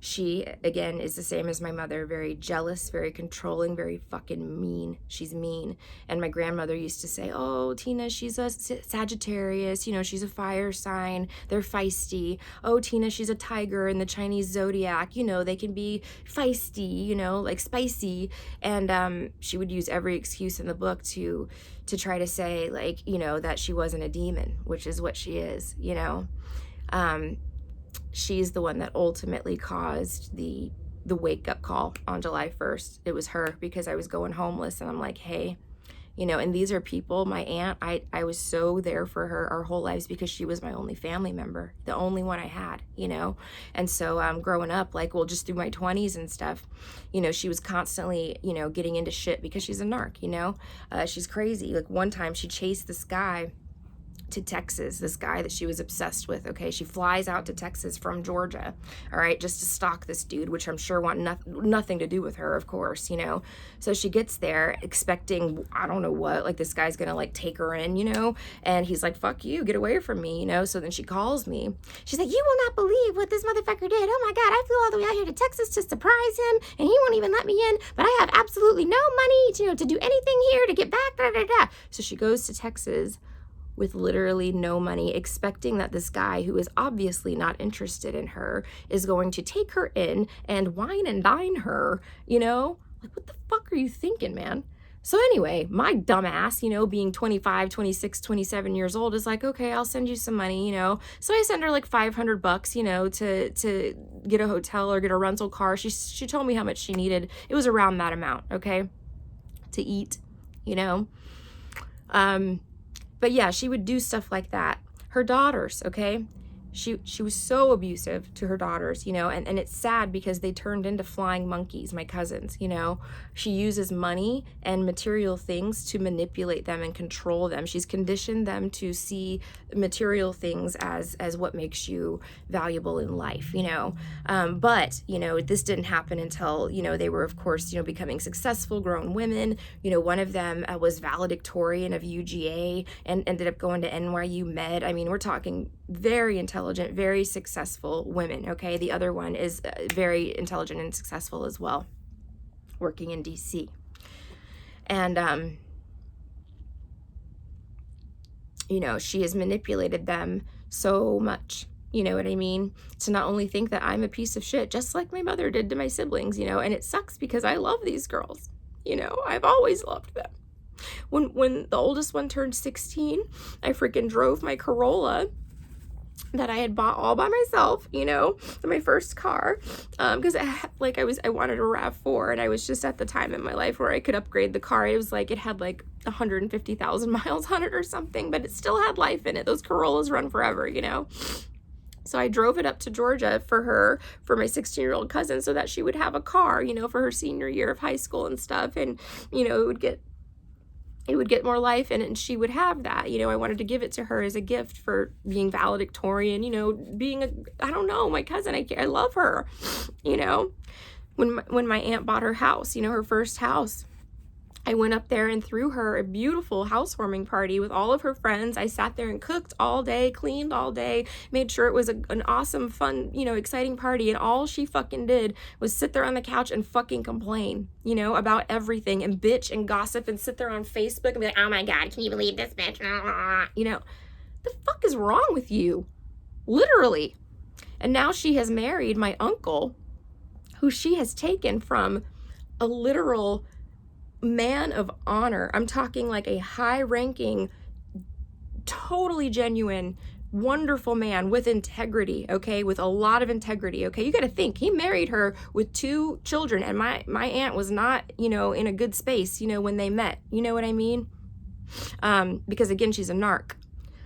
Speaker 1: She, again, is the same as my mother, very jealous, very controlling, very fucking mean. She's mean. And my grandmother used to say, oh, Tina, she's a Sagittarius, you know, she's a fire sign, they're feisty. Oh, Tina, she's a tiger in the Chinese zodiac, you know, they can be feisty, you know, like spicy. And she would use every excuse in the book to try to say, like, you know, that she wasn't a demon, which is what she is, you know. She's the one that ultimately caused the wake-up call on July 1st. It was her, because I was going homeless, and I'm like, hey, you know, and these are people, my aunt, I was so there for her our whole lives because she was my only family member, the only one I had, you know. And so growing up, like, well, just through my 20s and stuff, you know, she was constantly, you know, getting into shit because she's a narc, you know. She's crazy. Like, one time she chased this guy to Texas, this guy that she was obsessed with, okay? She flies out to Texas from Georgia, all right, just to stalk this dude, which I'm sure want nothing to do with her, of course, you know? So she gets there expecting, I don't know what, like, this guy's gonna, like, take her in, you know? And he's like, fuck you, get away from me, you know? So then she calls me. She's like, you will not believe what this motherfucker did. Oh my God, I flew all the way out here to Texas to surprise him, and he won't even let me in, but I have absolutely no money to, you know, to do anything here, to get back, da, da, da. So she goes to Texas with literally no money, expecting that this guy, who is obviously not interested in her, is going to take her in and wine and dine her, you know? Like, what the fuck are you thinking, man? So anyway, my dumb ass, you know, being 25, 26, 27 years old, is like, okay, I'll send you some money, you know? So I send her like $500, you know, to get a hotel or get a rental car. She told me how much she needed. It was around that amount, okay? To eat, you know? But yeah, she would do stuff like that. Her daughters, okay? She was so abusive to her daughters, you know, and it's sad because they turned into flying monkeys, my cousins, you know. She uses money and material things to manipulate them and control them. She's conditioned them to see material things as what makes you valuable in life, you know. But, you know, this didn't happen until, you know, they were, of course, you know, becoming successful, grown women. You know, one of them was valedictorian of UGA and ended up going to NYU Med. I mean, we're talking very intelligent, very successful women, okay? The other one is very intelligent and successful as well, working in DC. And, you know, she has manipulated them so much, you know what I mean? To not only think that I'm a piece of shit, just like my mother did to my siblings, you know, and it sucks because I love these girls, you know, I've always loved them. When the oldest one turned 16, I freaking drove my Corolla that I had bought all by myself, you know, my first car, because I wanted a RAV4, and I was just at the time in my life where I could upgrade the car. It was like, it had like 150,000 miles on it or something, but it still had life in it. Those Corollas run forever, you know. So I drove it up to Georgia for my 16-year-old cousin, so that she would have a car, you know, for her senior year of high school and stuff. And, you know, it would get it would get more life in it, and she would have that. You know, I wanted to give it to her as a gift for being valedictorian, you know, being I don't know, my cousin, I love her, you know. When my aunt bought her house, you know, her first house, I went up there and threw her a beautiful housewarming party with all of her friends. I sat there and cooked all day, cleaned all day, made sure it was an awesome, fun, you know, exciting party. And all she fucking did was sit there on the couch and fucking complain, you know, about everything and bitch and gossip and sit there on Facebook and be like, oh my God, can you believe this bitch? You know, the fuck is wrong with you? Literally. And now she has married my uncle, who she has taken from a literal man of honor. I'm talking like a high-ranking, totally genuine, wonderful man with integrity, okay, with a lot of integrity, okay. You got to think, he married her with 2 children, and my aunt was not, you know, in a good space, you know, when they met, you know what I mean? Because again, she's a narc.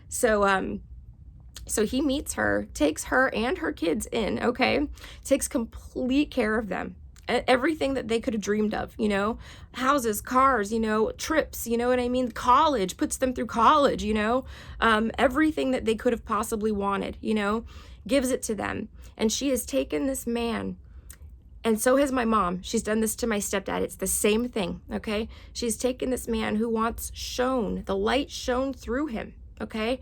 Speaker 1: So he meets her, takes her and her kids in, okay, takes complete care of them. Everything that they could have dreamed of, you know, houses, cars, you know, trips, you know what I mean? College, puts them through college, you know, everything that they could have possibly wanted, you know, gives it to them. And she has taken this man, and so has my mom. She's done this to my stepdad. It's the same thing, okay? She's taken this man who wants the light shone through him, okay?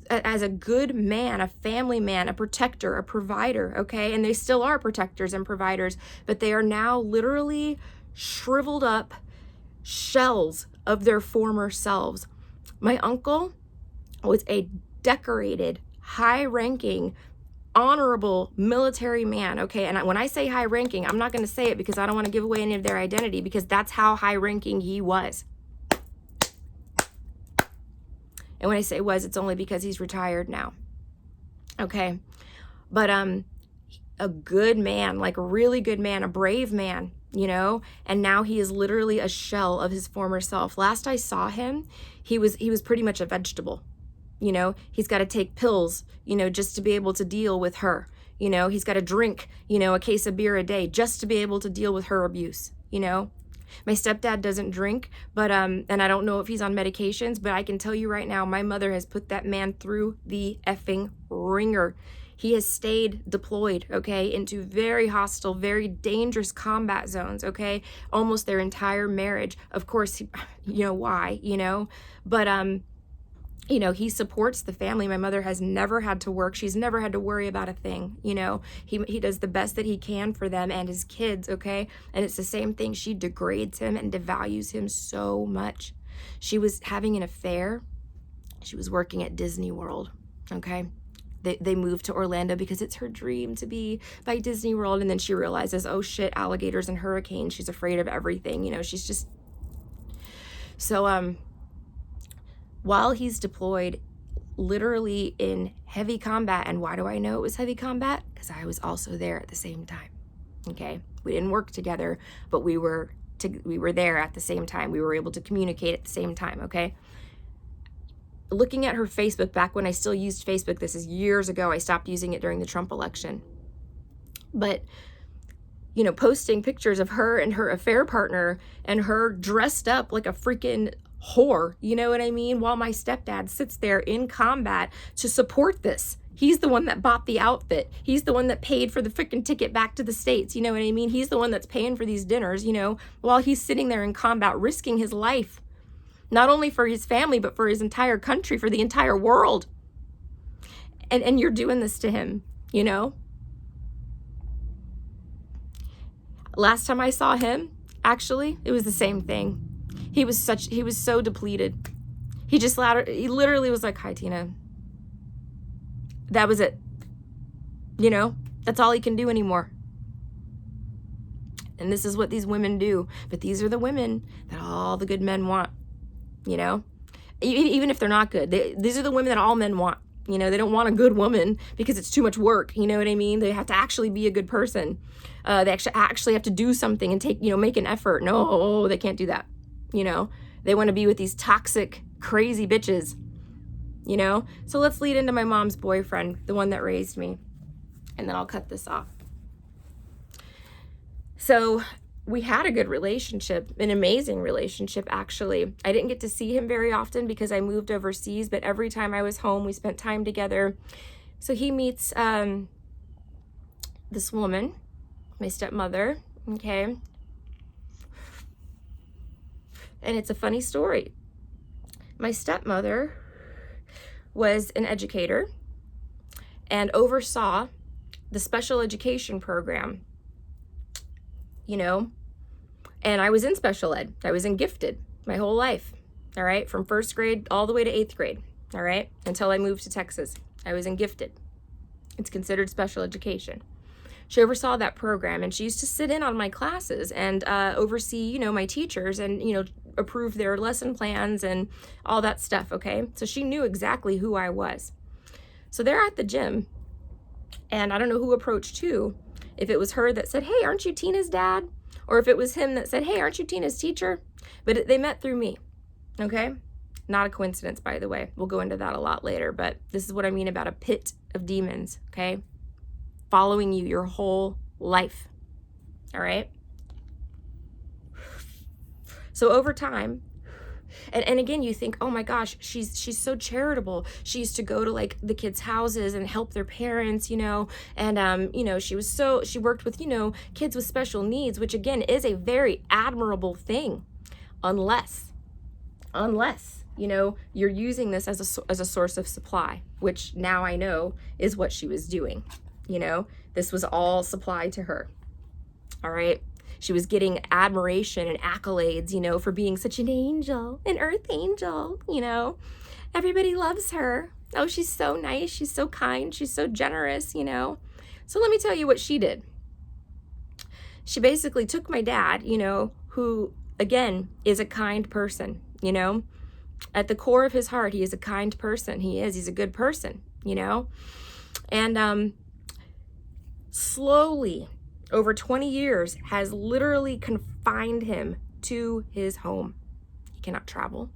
Speaker 1: As a good man, a family man, a protector, a provider, okay? And they still are protectors and providers, but they are now literally shriveled up shells of their former selves. My uncle was a decorated, high-ranking, honorable military man, okay? And when I say high-ranking, I'm not going to say it because I don't want to give away any of their identity, because that's how high-ranking he was. And when I say was, it's only because he's retired now. Okay. But a good man, like a really good man, a brave man, you know, and now he is literally a shell of his former self. Last I saw him, he was pretty much a vegetable. You know, he's got to take pills, you know, just to be able to deal with her. You know, he's got to drink, you know, a case of beer a day just to be able to deal with her abuse, you know. My stepdad doesn't drink, but and I don't know if he's on medications, but I can tell you right now, my mother has put that man through the effing ringer. He has stayed deployed, okay, into very hostile, very dangerous combat zones, okay, almost their entire marriage. Of course, you know why, you know, but you know, he supports the family. My mother has never had to work. She's never had to worry about a thing, you know. He does the best that he can for them and his kids, okay? And it's the same thing. She degrades him and devalues him so much. She was having an affair. She was working at Disney World, okay? They moved to Orlando because it's her dream to be by Disney World. And then she realizes, oh shit, alligators and hurricanes. She's afraid of everything, you know. She's just... So, while he's deployed literally in heavy combat, and why do I know it was heavy combat? Because I was also there at the same time, okay? We didn't work together, but we were there at the same time. We were able to communicate at the same time, okay? Looking at her Facebook, back when I still used Facebook, this is years ago, I stopped using it during the Trump election. But, you know, posting pictures of her and her affair partner and her dressed up like a freaking whore, you know what I mean? While my stepdad sits there in combat to support this. He's the one that bought the outfit. He's the one that paid for the freaking ticket back to the States, you know what I mean? He's the one that's paying for these dinners, you know, while he's sitting there in combat, risking his life, not only for his family, but for his entire country, for the entire world. And you're doing this to him, you know? Last time I saw him, actually, it was the same thing. He was so depleted. He literally was like, hi, Tina. That was it. You know, that's all he can do anymore. And this is what these women do. But these are the women that all the good men want, you know, even if they're not good. These are the women that all men want. You know, they don't want a good woman because it's too much work. You know what I mean? They have to actually be a good person. They actually have to do something and make an effort. No, they can't do that. You know, they want to be with these toxic, crazy bitches, you know? So let's lead into my mom's boyfriend, the one that raised me, and then I'll cut this off. So we had a good relationship, an amazing relationship, actually. I didn't get to see him very often because I moved overseas, but every time I was home, we spent time together. So he meets this woman, my stepmother, okay? And it's a funny story. My stepmother was an educator and oversaw the special education program, you know, and I was in special ed. I was in gifted my whole life, all right, from first grade all the way to 8th grade, all right, until I moved to Texas. I was in gifted. It's considered special education. She oversaw that program, and she used to sit in on my classes and oversee, you know, my teachers and, you know, approve their lesson plans and all that stuff, okay? So she knew exactly who I was. So they're at the gym, and I don't know who approached who, if it was her that said, hey, aren't you Tina's dad? Or if it was him that said, hey, aren't you Tina's teacher? But they met through me, okay? Not a coincidence, by the way. We'll go into that a lot later, but this is what I mean about a pit of demons, okay? Following you your whole life, all right? So over time, and again, you think, oh my gosh, she's so charitable. She used to go to like the kids' houses and help their parents, you know, and you know, she worked with, you know, kids with special needs, which again is a very admirable thing, unless, you know, you're using this as a source of supply, which now I know is what she was doing. You know, this was all supply to her. All right. She was getting admiration and accolades, you know, for being such an angel, an earth angel, you know. Everybody loves her. Oh, she's so nice. She's so kind. She's so generous, you know. So let me tell you what she did. She basically took my dad, you know, who, again, is a kind person, you know. At the core of his heart, he is a kind person. He's a good person, you know. And slowly, over 20 years, has literally confined him to his home. He cannot travel.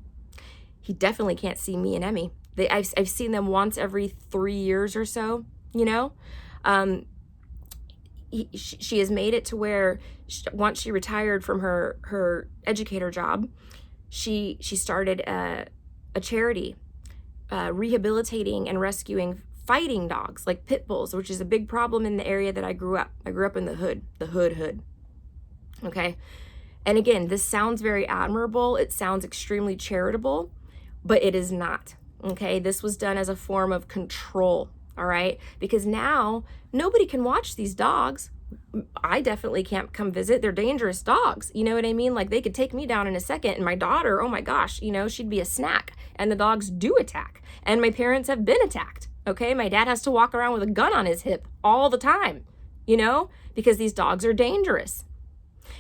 Speaker 1: He definitely can't see me and Emmy. I've seen them once every 3 years or so, you know. She has made it to where once she retired from her educator job, she started a charity rehabilitating and rescuing fighting dogs, like pit bulls, which is a big problem in the area that I grew up. I grew up in the hood. Okay. And again, this sounds very admirable. It sounds extremely charitable, but it is not. Okay. This was done as a form of control. All right. Because now nobody can watch these dogs. I definitely can't come visit. They're dangerous dogs. You know what I mean? Like they could take me down in a second, and my daughter, oh my gosh, you know, she'd be a snack. And the dogs do attack. And my parents have been attacked. Okay, my dad has to walk around with a gun on his hip all the time, you know, because these dogs are dangerous.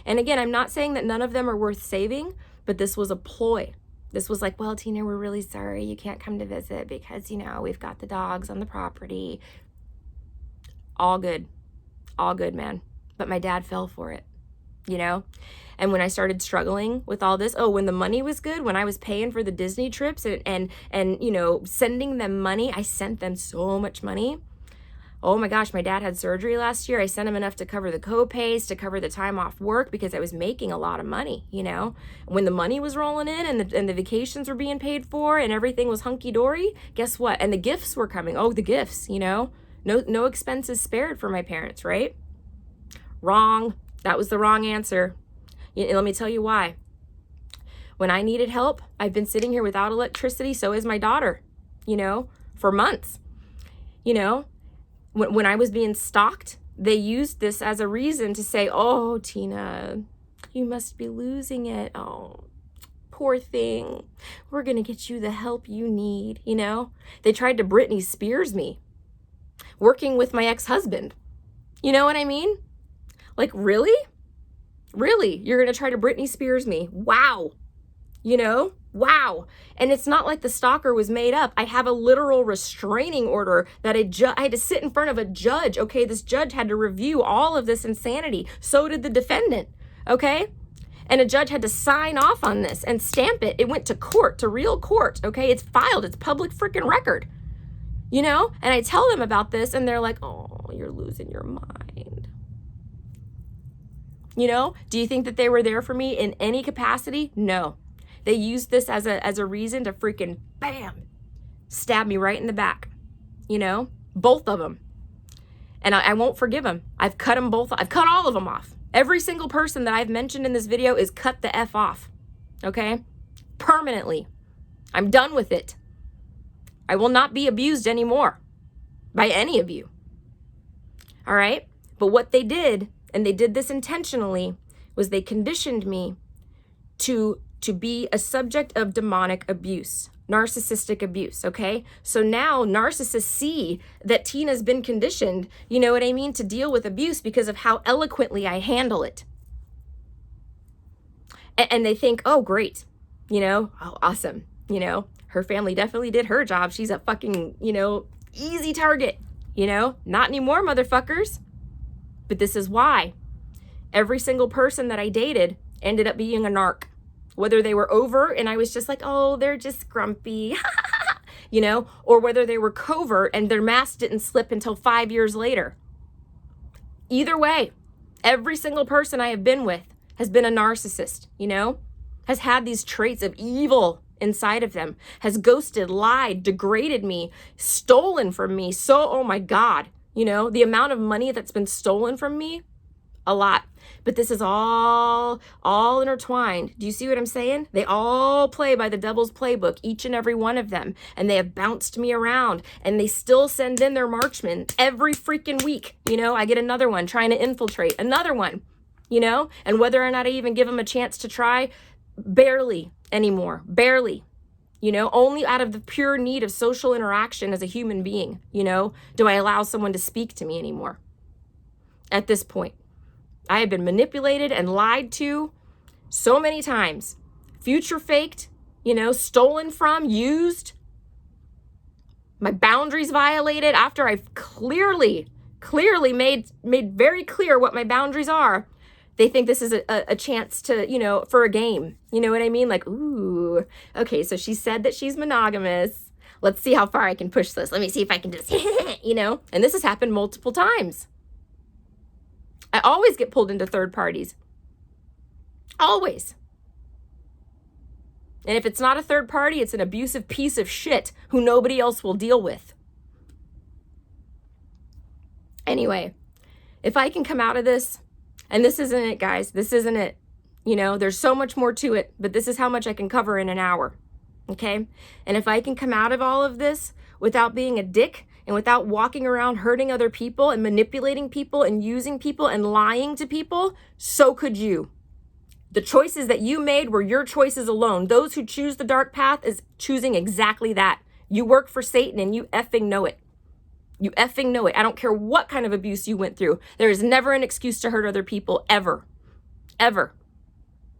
Speaker 1: And again, I'm not saying that none of them are worth saving, but this was a ploy. This was like, well, Tina, we're really sorry you can't come to visit because, you know, we've got the dogs on the property. All good, man. But my dad fell for it, you know? And when I started struggling with all this, when the money was good, when I was paying for the Disney trips and you know, sending them money, I sent them so much money. Oh my gosh, my dad had surgery last year. I sent him enough to cover the co-pays, to cover the time off work, because I was making a lot of money, you know? When the money was rolling in and the vacations were being paid for and everything was hunky-dory, guess what? And the gifts were coming. Oh, the gifts, you know? No expenses spared for my parents, right? Wrong. That was the wrong answer. Let me tell you why. When I needed help, I've been sitting here without electricity, so is my daughter, you know, for months. You know, when I was being stalked, they used this as a reason to say, oh, Tina, you must be losing it. Oh, poor thing. We're going to get you the help you need, you know. They tried to Britney Spears me, working with my ex-husband. You know what I mean? Like, really? Really? You're going to try to Britney Spears me? Wow. You know? Wow. And it's not like the stalker was made up. I have a literal restraining order that I had to sit in front of a judge. Okay, this judge had to review all of this insanity. So did the defendant. Okay? And a judge had to sign off on this and stamp it. It went to court, to real court. Okay? It's filed. It's public freaking record. You know? And I tell them about this and they're like, oh, you're losing your mind. You know, do you think that they were there for me in any capacity? No. They used this as a reason to freaking, bam, stab me right in the back. You know, both of them. And I won't forgive them. I've cut them both. I've cut all of them off. Every single person that I've mentioned in this video is cut the F off. Okay? Permanently. I'm done with it. I will not be abused anymore by any of you. All right? But what they did, and they did this intentionally, was they conditioned me to be a subject of demonic abuse, narcissistic abuse, okay? So now narcissists see that Tina's been conditioned, you know what I mean, to deal with abuse because of how eloquently I handle it. And they think, oh, great, you know, oh, awesome, you know, her family definitely did her job. She's a fucking, you know, easy target, you know, not anymore, motherfuckers. But this is why every single person that I dated ended up being a narc. Whether they were overt and I was just like, oh, they're just grumpy, you know, or whether they were covert and their mask didn't slip until 5 years later. Either way, every single person I have been with has been a narcissist, you know, has had these traits of evil inside of them, has ghosted, lied, degraded me, stolen from me. So, oh my God, you know, the amount of money that's been stolen from me, a lot. But this is all intertwined. Do you see what I'm saying? They all play by the devil's playbook, each and every one of them. And they have bounced me around and they still send in their marksmen every freaking week. You know, I get another one trying to infiltrate, another one, you know, and whether or not I even give them a chance to try, barely anymore, barely. You know, only out of the pure need of social interaction as a human being, you know, do I allow someone to speak to me anymore. At this point, I have been manipulated and lied to so many times, future faked, you know, stolen from, used, my boundaries violated after I've clearly made very clear what my boundaries are. They think this is a chance to, you know, for a game. You know what I mean? Like, ooh, okay, so she said that she's monogamous. Let's see how far I can push this. Let me see if I can just, you know, and this has happened multiple times. I always get pulled into third parties. Always. And if it's not a third party, it's an abusive piece of shit who nobody else will deal with. Anyway, if I can come out of this, and this isn't it, guys, this isn't it. You know, there's so much more to it, but this is how much I can cover in an hour. Okay? And if I can come out of all of this without being a dick, and without walking around hurting other people and manipulating people and using people and lying to people, so could you. The choices that you made were your choices alone. Those who choose the dark path is choosing exactly that. You work for Satan and you effing know it. You effing know it. I don't care what kind of abuse you went through. There is never an excuse to hurt other people, ever. Ever.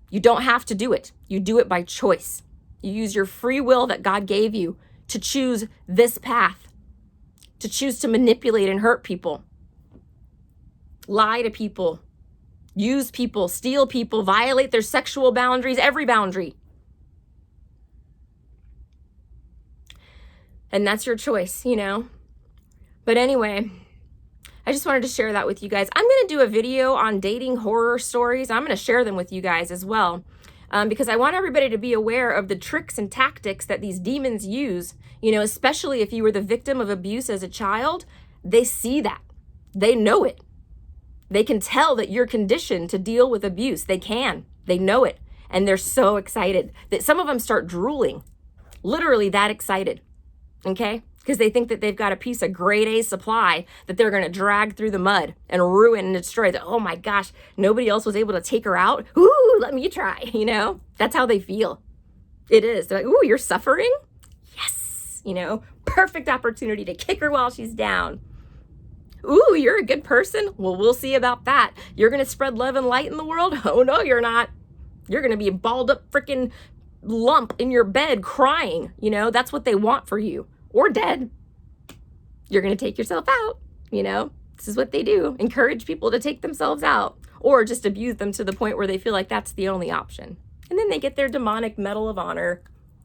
Speaker 1: You don't have to do it. You do it by choice. You use your free will that God gave you to choose this path. To choose to manipulate and hurt people, lie to people, use people, steal people, violate their sexual boundaries, every boundary. And that's your choice, you know? But anyway, I just wanted to share that with you guys. I'm going to do a video on dating horror stories. I'm going to share them with you guys as well. Because I want everybody to be aware of the tricks and tactics that these demons use, you know, especially if you were the victim of abuse as a child. They see that. They know it. They can tell that you're conditioned to deal with abuse. They can. They know it. And they're so excited that some of them start drooling, literally that excited, okay? Because they think that they've got a piece of grade A supply that they're going to drag through the mud and ruin and destroy. That, oh my gosh, nobody else was able to take her out. Ooh, let me try, you know? That's how they feel. It is. They're like, ooh, you're suffering? Yes. You know, perfect opportunity to kick her while she's down. Ooh, you're a good person? Well, we'll see about that. You're going to spread love and light in the world? Oh, no, you're not. You're going to be a balled up freaking lump in your bed crying. You know, that's what they want for you. Or dead. You're going to take yourself out, you know? This is what they do. Encourage people to take themselves out. Or just abuse them to the point where they feel like that's the only option. And then they get their demonic Medal of Honor.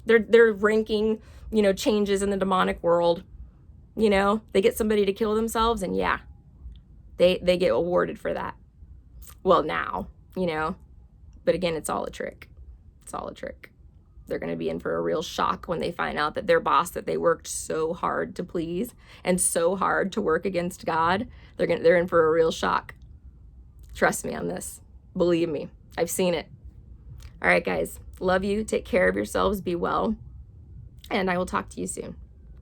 Speaker 1: Their ranking, you know, changes in the demonic world. You know? They get somebody to kill themselves and yeah. They get awarded for that. Well, now. you know? But again, it's all a trick. It's all a trick. They're going to be in for a real shock when they find out that their boss that they worked so hard to please and so hard to work against God, they're in for a real shock. Trust me on this. Believe me. I've seen it. All right, guys. Love you. Take care of yourselves. Be well. And I will talk to you soon.